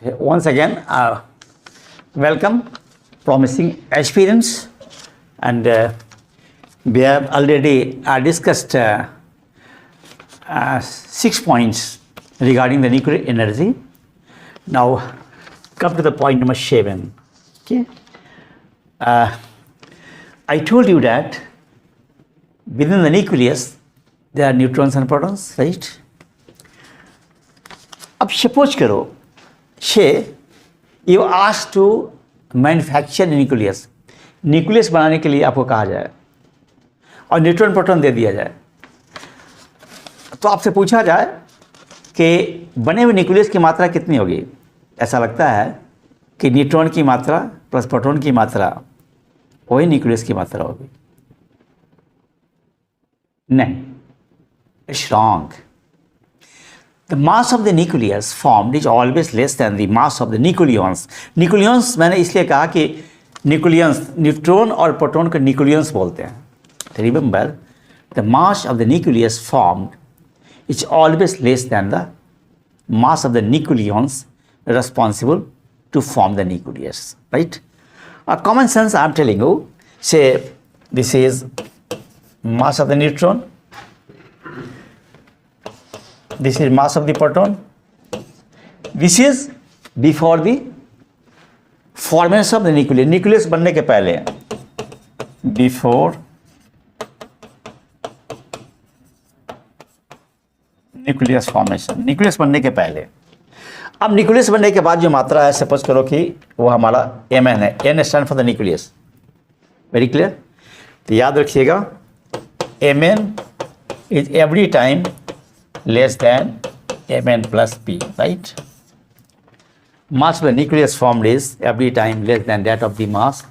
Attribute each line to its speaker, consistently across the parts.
Speaker 1: Once again, welcome, promising experience, and we have already discussed 6 points regarding the nuclear energy. Now, come to the point number 7. Okay, I told you that within the nucleus there are neutrons and protons, right? अब suppose करो you asked to manufacture nucleus, nucleus बनाने के लिए आपको कहा जाए और neutron proton दे दिया जाए, तो आपसे पूछा जाए कि बने हुए न्यूक्लियस की मात्रा कितनी होगी। ऐसा लगता है कि न्यूट्रॉन की मात्रा प्लस प्रोटॉन की मात्रा वही न्यूक्लियस की मात्रा होगी। नहीं, it's wrong. The mass of the nucleus formed is always less than the mass of the nucleons. Nucleons मैंने इसलिए कहा कि nucleons, न्यूट्रॉन और प्रोटॉन को nucleons बोलते हैं। Remember, the mass of the nucleus formed is always less than the mass of the nucleons responsible to form the nucleus, right? Common sense, I'm telling you. Say this is mass of the neutron. This is mass of the proton. This is before the formation of the nucleus. Nucleus बनने के पहले, before nucleus formation, nucleus बनने के पहले। अब nucleus बनने के बाद जो मात्रा है, सपोज करो कि वो हमारा Mn है। N stand for the nucleus। Very clear? तो याद रखिएगा, Mn is every time less than Mn plus P, right? Mass of the nucleus formed is every time less than that of the mass,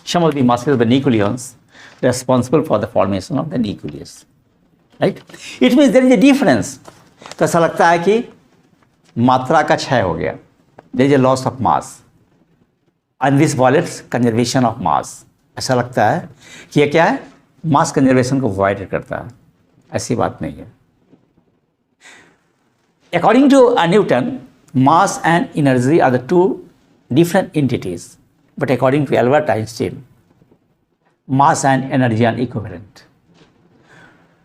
Speaker 1: sum of the masses of the nucleons responsible for the formation of the nucleus, right? It means there is a difference. तो ऐसा लगता है कि मात्रा का क्षय हो गया, there is a loss of mass, and this violates conservation of mass. ऐसा लगता है कि ये क्या है, मास कंजर्वेशन को वायलेट करता है। ऐसी बात नहीं है। According to Newton, mass and energy are the two different entities, but according to Albert Einstein, mass and energy are equivalent.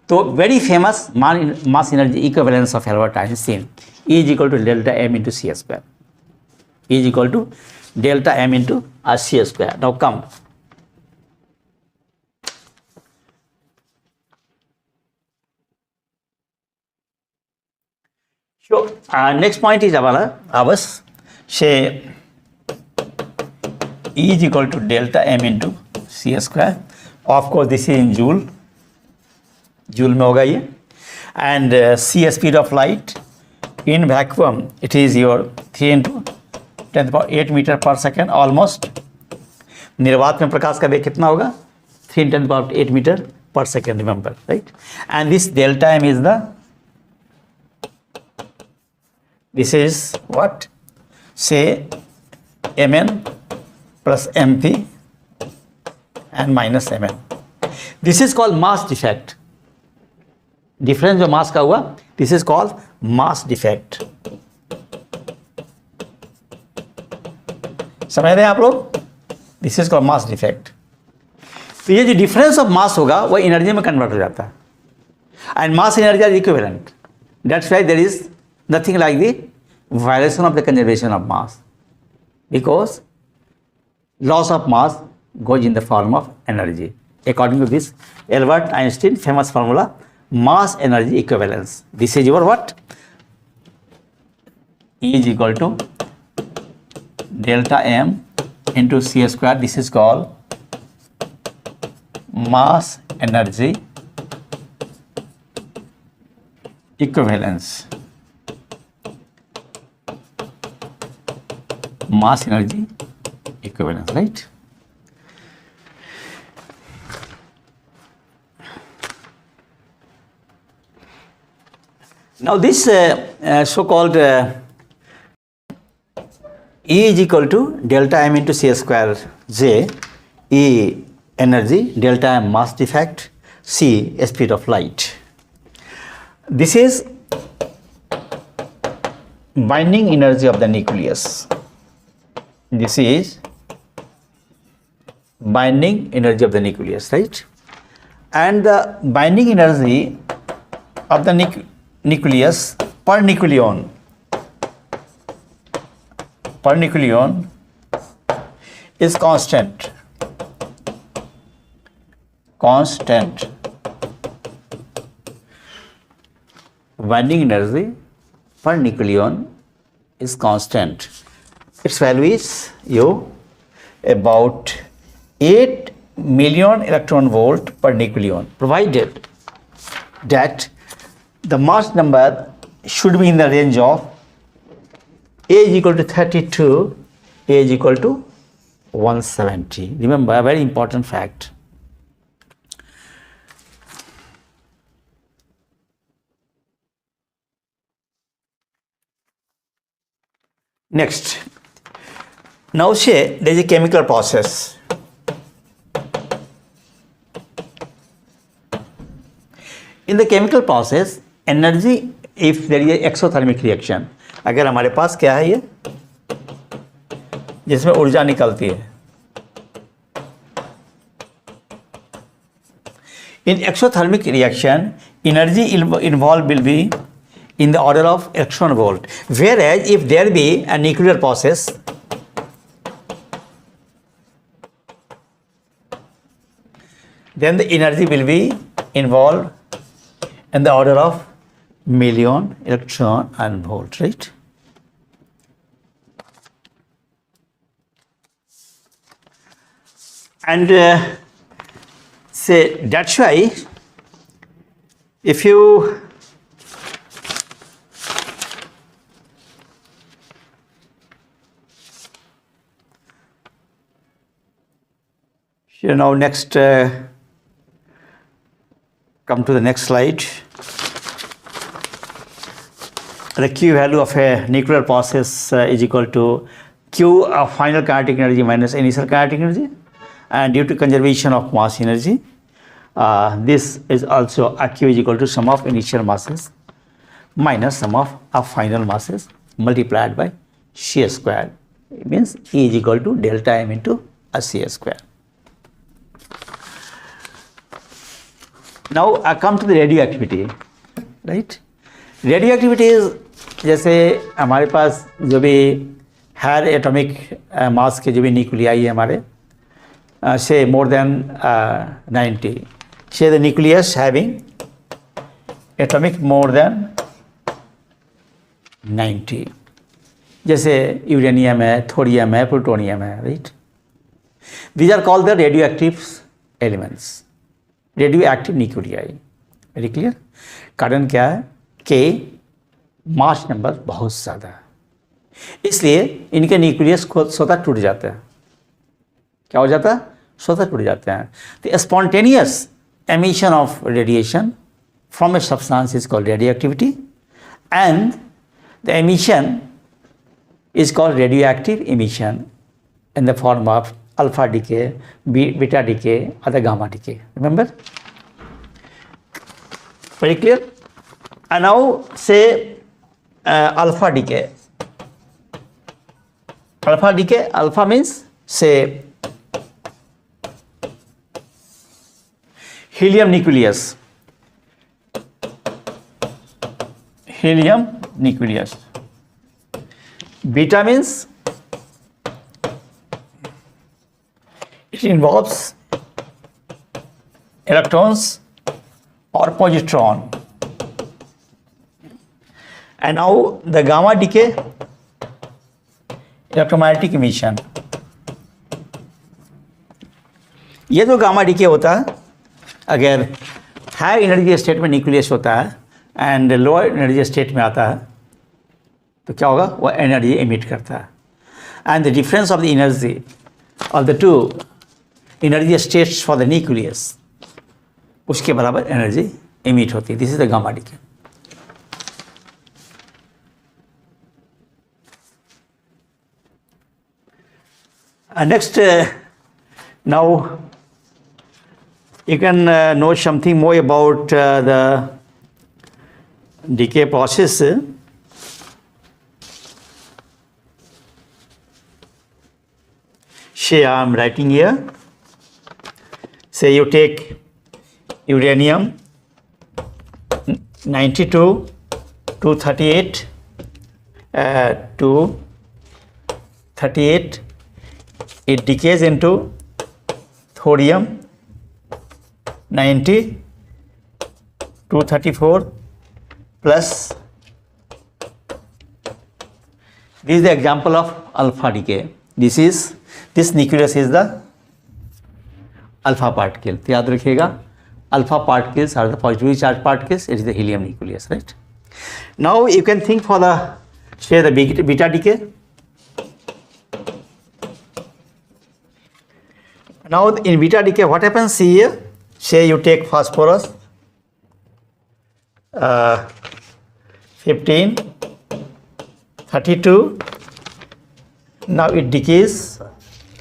Speaker 1: So, very famous mass energy equivalence of Albert Einstein E is equal to delta m into c square. E is equal to delta m into c square. Now come. So, next point is ours. Say E is equal to delta m into c square. Of course, this is in joule. Joule में होगा ये. And c speed of light in vacuum, it is your 3 into 10 to the power 8 meter per second almost. निर्वात में प्रकाश का वेग कितना होगा? 3 into 10 to the power 8 meter per second. Remember, right? And this delta m is the, this is what? Say Mn plus Mp and minus Mn. This is called mass defect. Difference जो mass का हुआ, this is called mass defect. समझ रहे हैं आप लोग? This is called mass defect. तो ये जो difference of mass होगा वो energy में convert हो जाता है. And mass and energy are equivalent. That's why there is nothing like the violation of the conservation of mass, because loss of mass goes in the form of energy. According to this Albert Einstein famous formula, mass energy equivalence. This is your what? E is equal to delta m into c square. This is called mass energy equivalence. Mass energy equivalence, right? Now this so-called E is equal to delta m into c square j, E energy, delta m mass defect, c speed of light. This is binding energy of the nucleus. This is binding energy of the nucleus, right? And the binding energy of the nucleus per nucleon is constant. Binding energy per nucleon is constant. Its value is about 8 million electron volt per nucleon, provided that the mass number should be in the range of A is equal to 32, A is equal to 170. Remember, a very important fact. Next, now say there is a chemical process. In the chemical process, energy, if there is a exothermic reaction, अगर हमारे पास क्या है ये जिसमें ऊर्जा निकलती है, in exothermic reaction, energy involved will be in the order of electron volt, whereas if there be a nuclear process, then the energy will be involved in the order of million electron and volt, right? And say that's why if you now next come to the next slide. The Q value of a nuclear process is equal to Q of final kinetic energy minus initial kinetic energy, and due to conservation of mass energy, this is also a Q is equal to sum of initial masses minus sum of final masses multiplied by C square. It means E is equal to delta M into a C square. Now I come to the radioactivity, right? Radioactivity is जैसे हमारे पास जो भी higher atomic mass के जो भी nuclei है हमारे से मोर than 90, say the nucleus having atomic more than 90, जैसे यूरेनियम है, थोरियम है, प्लूटोनियम है, right? These are called the radioactive elements, radioactive nuclei. Very clear. कारण क्या है कि मास नंबर बहुत ज़्यादा है, इसलिए इनके न्यूक्लियस खुद स्वतः टूट जाते हैं. क्या हो जाता है? स्वतः टूट जाते हैं. The spontaneous emission of radiation from a substance is called radioactivity, and the emission is called radioactive emission in the form of alpha decay, beta decay, or the gamma decay. Remember? Very clear? And now say alpha decay. Alpha decay, alpha means say helium nucleus. Helium nucleus. Beta means it involves electrons or positron. And now the gamma decay, electromagnetic emission. ये जो gamma decay होता है, अगर high energy state में nucleus होता है and lower energy state में आता है तो क्या होगा? वो एनर्जी एमिट करता है. And the difference of the energy of the two energy states for the nucleus, उसके बराबर एनर्जी एमिट होती है. This is the gamma decay. Next, now you can know something more about the decay process. Say I am writing here. Say you take uranium 92 to 38 to 38. It decays into thorium 90 to 34 plus. This is the example of alpha decay. This nucleus is the alpha particle. तो याद रखिएगा, alpha particles are the positively charged particles. It is the helium nucleus, right? Now you can think for the, say, the beta decay. Now in beta decay, what happens here? Say you take phosphorus 15, 32. Now it decays,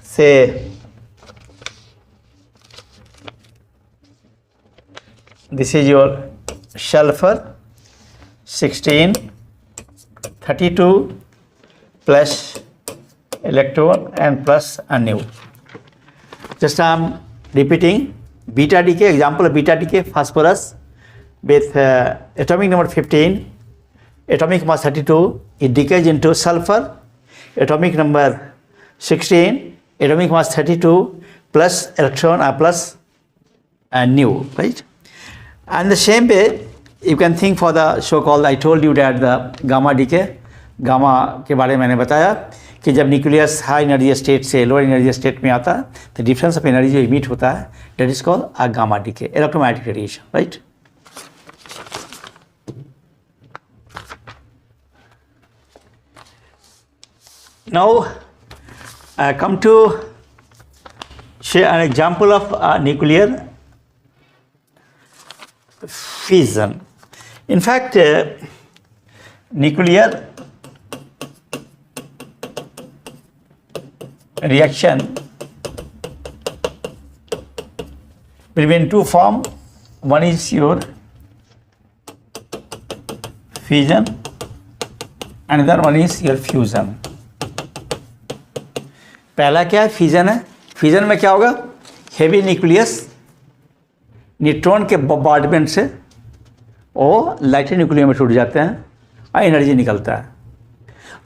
Speaker 1: say, this is your sulfur 16, 32 plus electron and plus a new. Just I am repeating beta decay, example of beta decay, phosphorus with atomic number 15, atomic mass 32, it decays into sulfur, atomic number 16, atomic mass 32 plus electron plus nu, right? And the same way you can think for the so-called, I told you that the gamma decay, gamma के बारे में मैंने बताया कि जब nucleus high energy state से lower energy state में आता है तो डिफरेंस ऑफ एनर्जी जो इमिट होता है that is called a gamma decay, electromagnetic radiation, right? Now come to share an example of nuclear fission. In fact, nuclear reaction will be in two forms. One is your fission, another one is your fusion. पहला क्या है? Fission है. Fission में क्या होगा? Heavy nucleus neutron के bombardment से वो लाइटर न्यूक्लियर में टूट जाते हैं और एनर्जी निकलता है.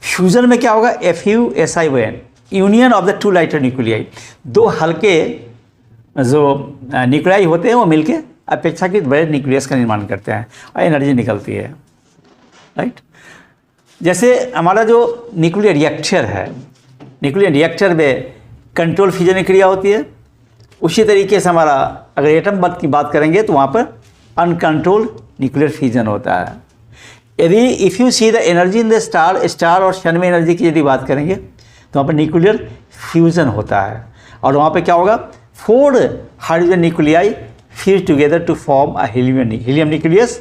Speaker 1: फ्यूजन में क्या होगा? FUSION, union of the two lighter nuclei. दो हल्के जो न्यूक्लियाई होते हैं वो मिलके अपेक्षाकृत बड़े न्यूक्लियस का निर्माण करते हैं और एनर्जी निकलती है, राइट? जैसे हमारा जो न्यूक्लियर रिएक्टर है, न्यूक्लियर रिएक्टर में कंट्रोल फ्यूजन की क्रिया होती है. उसी तरीके से हमारा अगर एटम बम की बात करेंगे तो वहाँ पर अनकंट्रोल्ड न्यूक्लियर फ्यूजन होता है. यदि if you see the energy in the star और सन में एनर्जी की यदि बात करेंगे तो वहाँ पर न्यूक्लियर फ्यूजन होता है और वहाँ पर क्या होगा? 4 hydrogen nuclei fuse together to form a helium nucleus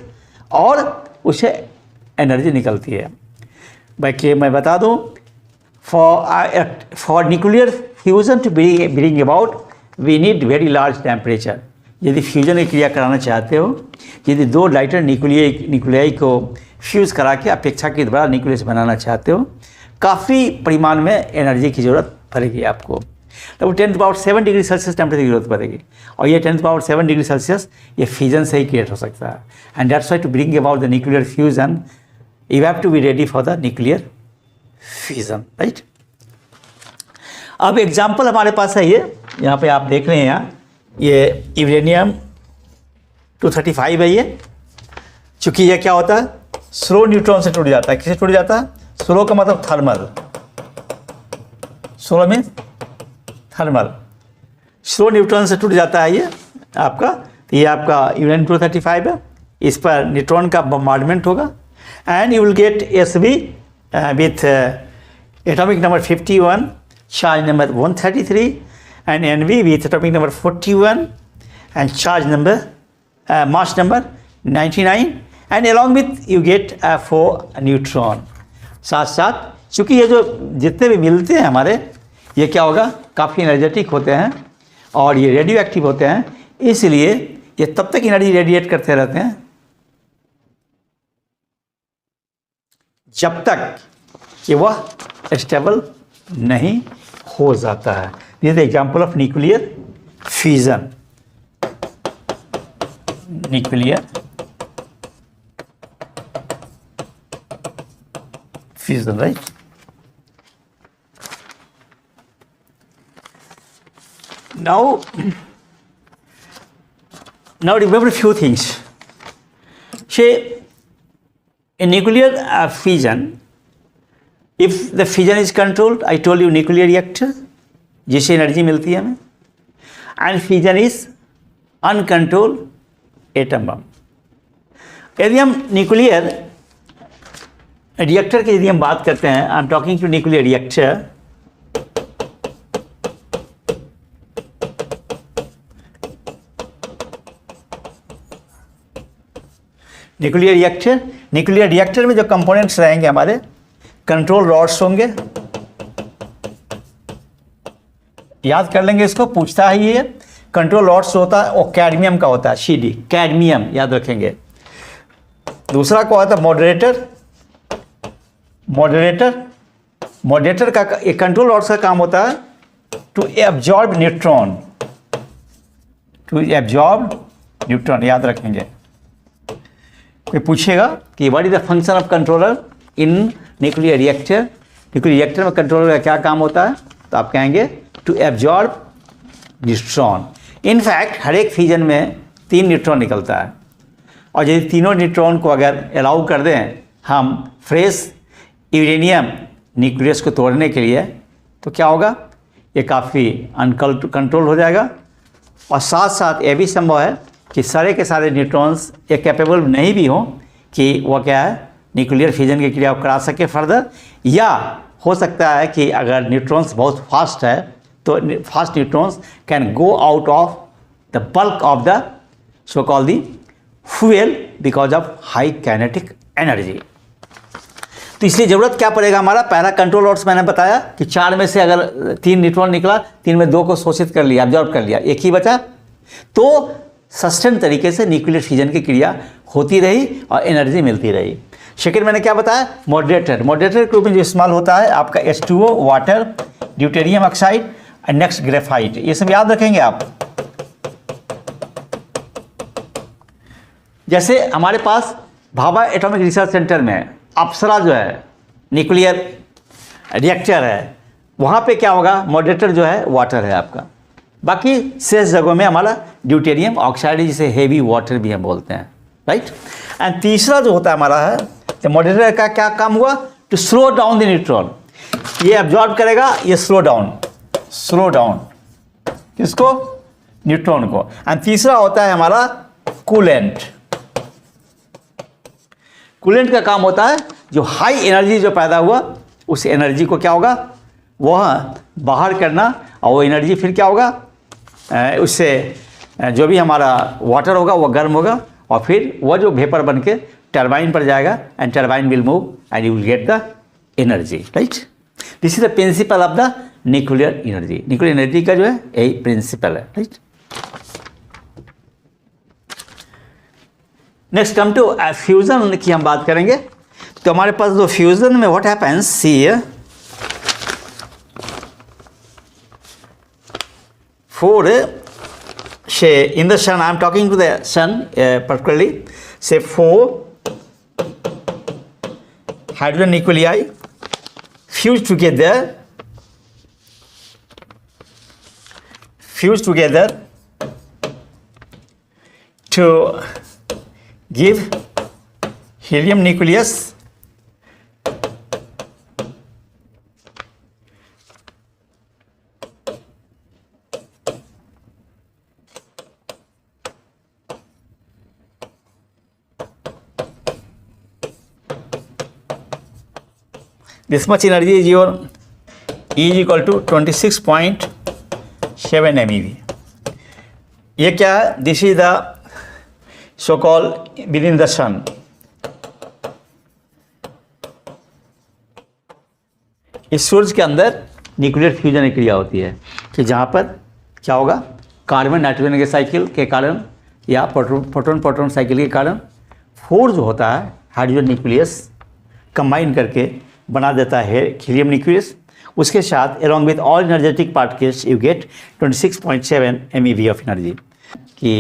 Speaker 1: और उससे एनर्जी निकलती है. बाकी मैं बता दूँ, for nuclear fusion to bring about we need very large temperature. यदि फ्यूजन की क्रिया कराना चाहते हो, यदि दो लाइटर न्यूक्लियाई को फ्यूज़ करा के अपेक्षाकृत बड़ा न्यूक्लियस बनाना चाहते हो, काफ़ी परिमाण में एनर्जी की ज़रूरत पड़ेगी आपको. तो 10⁻7 डिग्री सेल्सियस टेम्परेचर की जरूरत पड़ेगी और ये 10⁻7 डिग्री सेल्सियस ये फ्यूजन से ही क्रिएट हो सकता है. And that's why to bring about the nuclear fusion you have to be ready for the nuclear fusion, right? अब एग्जाम्पल हमारे पास है ये, यहाँ पे आप देख रहे हैं, यहाँ ये यूरेनियम 235 है. ये चूँकि ये क्या होता है? स्लो न्यूट्रॉन से टूट जाता है. किससे टूट जाता है? स्लो का मतलब thermal. Slow mean thermal. Slow neutron से टूट जाता है ये आपका. तो ये आपका यूरेनियम 235 है. इस पर न्यूट्रॉन का बम्बार्डमेंट होगा and you will gate Sb with atomic number 51, charge number 133, and Nv with atomic number 41 and charge number mass number 99, and along with you get 4 neutron. साथ साथ चूँकि ये जो जितने भी मिलते हैं हमारे, ये क्या होगा? काफ़ी एनर्जेटिक होते हैं और ये रेडियो एक्टिव होते हैं, इसलिए ये तब तक एनर्जी रेडिएट करते रहते हैं जब तक कि वह स्टेबल नहीं हो जाता है. This is example of nuclear fusion. Nuclear fusion, right? Now remember a few things. Say in nuclear fission, if the fission is controlled, I told you nuclear reactor जिससे एनर्जी मिलती है हमें, and fission is uncontrolled atom bomb. यदि हम nuclear reactor की यदि हम बात करते हैं, I am talking to nuclear reactor. Nuclear reactor में जो कंपोनेंट्स रहेंगे हमारे, कंट्रोल रॉड्स होंगे. याद कर लेंगे इसको, पूछता है ये. कंट्रोल रॉड्स होता है वो कैडमियम का होता है, CD कैडमियम याद रखेंगे. दूसरा क्या होता है, मॉडरेटर का कंट्रोल रॉड्स का काम होता है टू एब्जॉर्ब न्यूट्रॉन. याद रखेंगे. कोई पूछेगा कि what is the function of controller in nuclear reactor. Nuclear reactor में कंट्रोलर का क्या काम होता है, तो आप कहेंगे टू एब्जॉर्ब न्यूट्रॉन. इनफैक्ट हर एक फ्यूजन में 3 न्यूट्रॉन निकलता है, और यदि तीनों न्यूट्रॉन को अगर अलाउ कर दें हम फ्रेश यूरेनियम न्यूक्लियस को तोड़ने के लिए, तो क्या होगा, ये काफ़ी कंट्रोल हो जाएगा. और साथ साथ ये भी संभव है कि सारे के सारे न्यूट्रॉन्स ये कैपेबल नहीं भी हों कि वह क्या है, न्यूक्लियर फ्यूजन की क्रिया को करा सके फर्दर. या हो सकता है कि अगर न्यूट्रॉन्स बहुत फास्ट है तो fast neutrons can go out of the bulk of the so call the fuel because of high kinetic energy. तो इसलिए ज़रूरत क्या पड़ेगा हमारा, पहला कंट्रोल रॉड्स मैंने बताया कि 4 में से अगर 3 न्यूट्रॉन निकला, 3 में 2 को शोषित कर लिया, एब्जॉर्ब कर लिया, एक ही बचा, तो सस्टेन तरीके से न्यूक्लियर फ्यूजन की क्रिया होती रही और एनर्जी मिलती रही. सेकेंड मैंने क्या बताया, मॉडरेटर के रूप में जो इस्तेमाल होता है आपका H2O, वाटर, ड्यूटेरियम ऑक्साइड और नेक्स्ट ग्रेफाइट. ये सब याद रखेंगे आप. जैसे हमारे पास भाभा एटॉमिक रिसर्च सेंटर में अप्सरा जो है न्यूक्लियर रिएक्टर है, वहाँ पे क्या होगा, मॉडरेटर जो है वाटर है आपका. बाकी शेष जगहों में हमारा ड्यूटेरियम ऑक्साइड जिसे हेवी वाटर भी हम बोलते हैं, राइट. एंड तीसरा जो होता है हमारा है, तो मॉडरेटर का क्या काम हुआ, to slow down the neutron. ये एब्जॉर्ब करेगा, ये स्लो डाउन किसको, न्यूट्रॉन को. एंड तीसरा होता है हमारा कूलेंट का काम होता है जो हाई एनर्जी जो पैदा हुआ उस एनर्जी को क्या होगा, वह बाहर करना, और वो एनर्जी फिर क्या होगा, उससे जो भी हमारा वाटर होगा वो गर्म होगा, और फिर वह जो वेपर बन के टरबाइन पर जाएगा, and turbine will move and you will get the energy, right. This is the principle of the nuclear energy. Nuclear energy का जो है यही प्रिंसिपल है, राइट. नेक्स्ट कम टू फ्यूजन की हम बात करेंगे. तो हमारे पास जो फ्यूजन में what happens, see for say in the sun, I am talking to the sun particularly, say 4 hydrogen nuclei fuse together to give helium nucleus this much energy is your E is equal to 26.7 MeV. ये क्या है, this is the so call within the sun. इस सूरज के अंदर nuclear fusion क्रिया होती है कि जहाँ पर क्या होगा, कार्बन नाइट्रोजन के साइकिल के कारण या प्रोटॉन साइकिल के कारण 4 जो होता है हाइड्रोजन न्यूक्लियस कंबाइन करके बना देता है हीलियम न्यूक्लियस. उसके साथ along with all energetic particles you get 26.7 MeV of energy. कि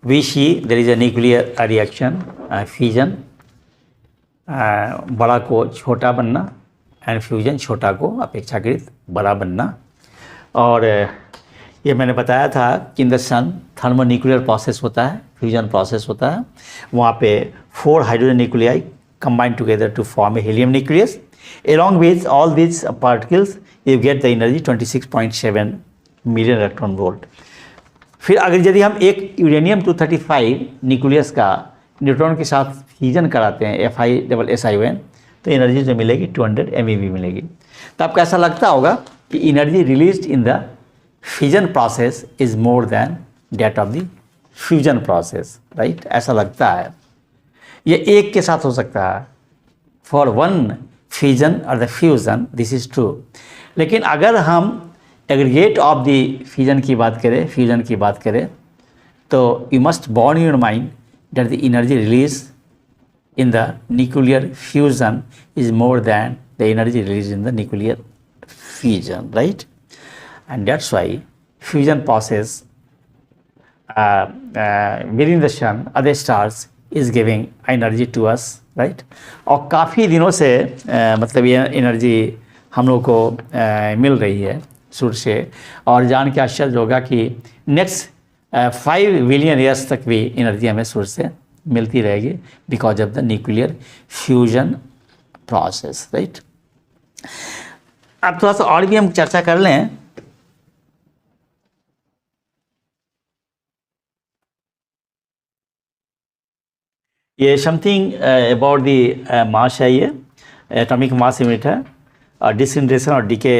Speaker 1: we see there is a nuclear reaction, fission, बड़ा को छोटा बनना एंड फ्यूजन छोटा को अपेक्षाकृत बड़ा बनना। और ये मैंने बताया था कि in the sun thermonuclear process होता है, फ्यूजन प्रोसेस होता है, वहाँ पे 4 hydrogen nuclei combine together to form a helium nucleus. Along with all these particles you get the energy 26.7 million electron volt. फिर अगर यदि हम एक यूरेनियम 235 न्यूक्लियस का न्यूट्रॉन के साथ फ्यूजन कराते हैं FiSiON, तो एनर्जी जो मिलेगी 200 MeV मिलेगी। तो आपको ऐसा लगता होगा कि energy released in the fusion process is more than that of the fusion process, right? ऐसा लगता है। ये एक के साथ हो सकता है, फॉर वन फ्यूजन और the fusion this is true. लेकिन अगर हम एग्रीगेट ऑफ द फ्यूजन की बात करें, फ्यूजन की बात करें, तो you must born your mind that the energy release in the nuclear fusion is more than the energy released in the nuclear fission, right? And that's why fusion process within the sun, other stars is giving energy to us, right? और काफ़ी दिनों से मतलब ये energy हम लोग को मिल रही है सूर्य से, और जान के आश्चर्य होगा कि नेक्स्ट 5 बिलियन ईयर्स तक भी एनर्जी हमें सूर्य से मिलती रहेगी because of the nuclear fusion process, right? अब थोड़ा सा और भी हम चर्चा कर लें। ये समथिंग अबाउट द मास है, ये एटॉमिक मास यूनिट है, और डिसइंटीग्रेशन और डीके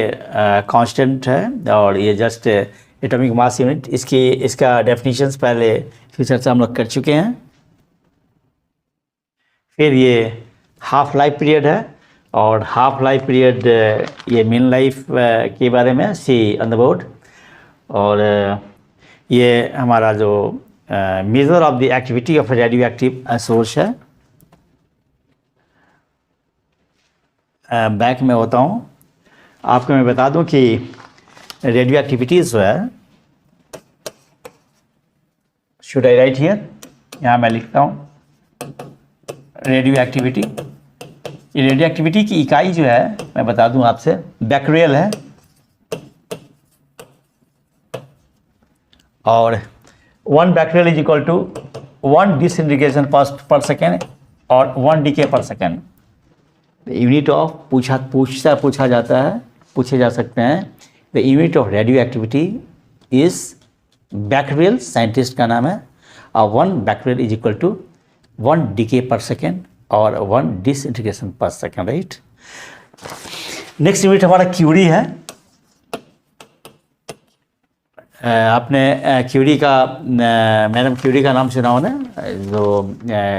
Speaker 1: कांस्टेंट है, और ये जस्ट एटॉमिक मास यूनिट। इसका डेफिनेशंस पहले फिर चर्चा हम लोग कर चुके हैं। फिर ये हाफ लाइफ पीरियड है, और हाफ लाइफ पीरियड ये मीन लाइफ के बारे में सी ऑन द बोर्ड। और ये हमारा जो measure of the activity of radio active source है। बैक में होता हूँ, आपको मैं बता दूं कि रेडियो एक्टिविटीज़ जो है, शुड आई राइट हियर, यहाँ मैं लिखता हूँ रेडियो एक्टिविटी। ये रेडियो एक्टिविटी की इकाई जो है मैं बता दूं आपसे, बैक्यूरियल है, और 1 becquerel is equal to 1 disintegration per second और 1 decay per second. Unit of पूछा जाता है, पूछे जा सकते हैं। The unit of radioactivity is becquerel, scientist का नाम है, और 1 becquerel is equal to 1 decay per second और 1 disintegration per second, right? Next unit हमारा क्यूरी है। आपने क्यूरी का, मैडम क्यूरी का नाम सुना हो ना, जो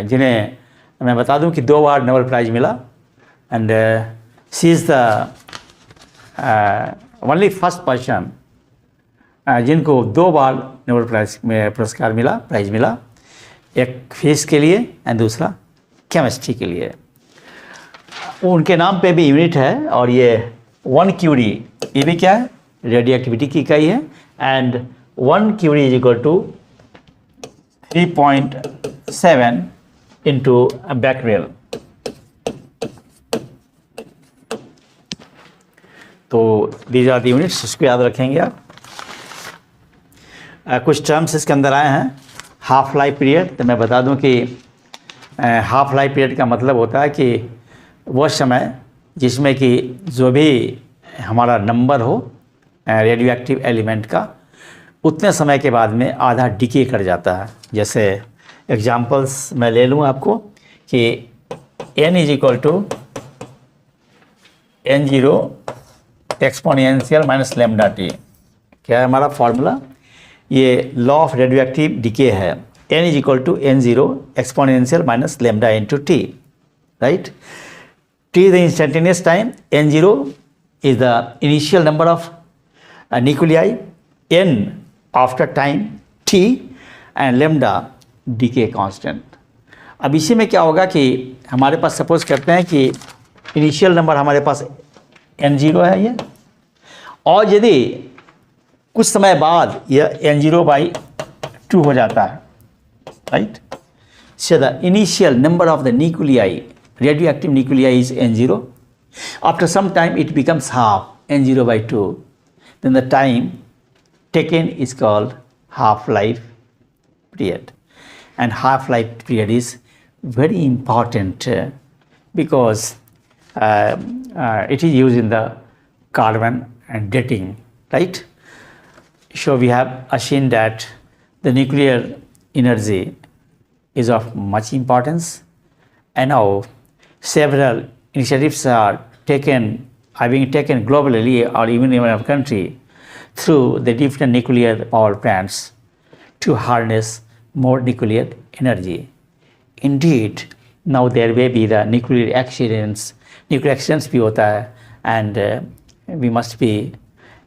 Speaker 1: जिन्हें मैं बता दूं कि 2 बार नोबेल प्राइज़ मिला, and she is the only first person जिनको 2 बार नोबेल प्राइज़ में पुरस्कार मिला, प्राइज़ मिला, एक फिजिक्स के लिए एंड दूसरा केमिस्ट्री के लिए। उनके नाम पे भी यूनिट है, और ये 1 क्यूरी, ये भी क्या है, रेडियो एक्टिविटी की इकाई है, and 1 curie is equal to 3.7 into becquerel. तो दीज आर द यूनिट्स, इसको याद रखेंगे आप। कुछ टर्म्स इसके अंदर आए हैं। हाफ लाइफ पीरियड, तो मैं बता दूं कि हाफ लाइफ पीरियड का मतलब होता है कि वह समय जिसमें कि जो भी हमारा नंबर हो रेडियो एक्टिव एलिमेंट का, उतने समय के बाद में आधा डिके कर जाता है। जैसे एग्जांपल्स मैं ले लूँ आपको कि n is equal to n0 exponential minus lambda t. क्या है हमारा फॉर्मूला? ये law of radioactive decay है, n is equal to n0 exponential minus lambda into t, right? t is the instantaneous time, n0 is the initial number of nuclei, n after time t, and lambda decay constant। अब इसी में क्या होगा कि हमारे पास, suppose करते हैं कि इनिशियल नंबर हमारे पास N0 है ये, और यदि कुछ समय बाद यह N0/2 हो जाता है, right. So the initial number of the nuclei, radioactive nuclei is N0. After some time it becomes half, N0/2. Then the time taken is called half-life period. And half-life period is very important because it is used in the carbon and dating, right? So we have seen that the nuclear energy is of much importance, and now several initiatives are being taken globally or even in our country through the different nuclear power plants to harness more nuclear energy. Indeed, now there may be the nuclear accidents भी होता है, and we must be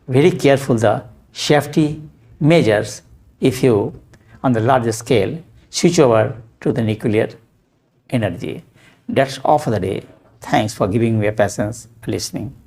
Speaker 1: very careful the safety measures if you on the larger scale switch over to the nuclear energy. That's all for the day. Thanks for giving me a patience listening.